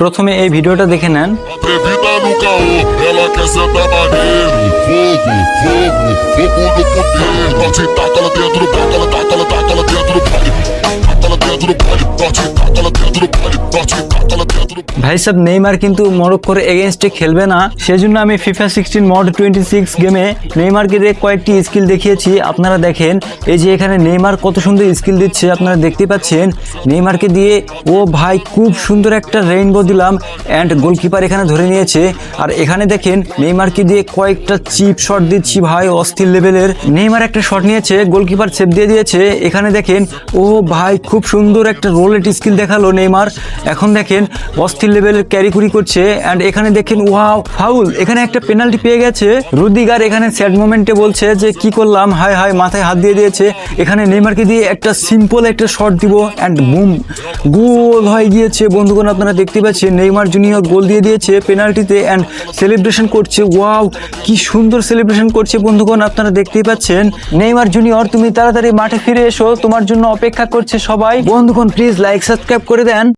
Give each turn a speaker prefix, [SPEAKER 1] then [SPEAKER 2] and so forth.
[SPEAKER 1] প্রথমে এই ভিডিওটা দেখে নেন।
[SPEAKER 2] Atrevida no caô, ela quer sentar maneiro. Fogo, fogo no poder. Bate e taca ela dentro do palco, ela taca ela dentro do palco. Taca ela dentro do palco, bate e taca ela dentro do palco, bate e taca ela dentro do palco.
[SPEAKER 1] ভাই সাহেব Neymar কিন্তু মরক্কোর এগেইনস্টে খেলবে না, সেজন্য আমি FIFA 16 mod 26 গেমে নেইমারকে দিয়ে কয়েকটি স্কিল দেখিয়েছি। আপনারা দেখেন, এই যে এখানে নেইমার কত সুন্দর স্কিল দিচ্ছে, আপনারা দেখতে পাচ্ছেন। নেইমারকে দিয়ে ও ভাই খুব সুন্দর একটা রেইনবো দিলাম অ্যান্ড গোলকিপার এখানে ধরে নিয়েছে। আর এখানে দেখেন নেইমারকে দিয়ে কয়েকটা চিপ শট দিচ্ছি ভাই, অস্থির লেভেলের। নেইমার একটা শট নিয়েছে, গোলকিপার সেভ দিয়ে দিয়েছে। এখানে দেখেন ও ভাই খুব সুন্দর একটা রোলেট স্কিল দেখালো নেইমার। এখন দেখেন অস্থির লেভেলের ক্যারি করছে অ্যান্ড এখানে দেখেন ওয়াও ফাউল, এখানে একটা পেনাল্টি পেয়ে গেছে। রুদিগার এখানে স্যাড মোমেন্টে বলছে যে কি করলাম, হায় হায় মাথায় হাত দিয়ে দিয়েছে। এখানে নেইমারকে দিয়ে একটা সিম্পল একটা শট দিব অ্যান্ড বুম, গোল হয়ে গিয়েছে বন্ধুগণ। আপনারা দেখতে পাচ্ছেন নেইমার জুনিয়র গোল দিয়ে দিয়েছে পেনাল্টিতে অ্যান্ড সেলিব্রেশন করছে। ওয়াও কি সুন্দর সেলিব্রেশন করছে বন্ধুগণ, আপনারা দেখতেই পাচ্ছেন। নেইমার জুনিয়র তুমি তাড়াতাড়ি মাঠে ফিরে এসো, তোমার জন্য অপেক্ষা করছে সবাই। বন্ধুগণ প্লিজ লাইক সাবস্ক্রাইব করে দেন।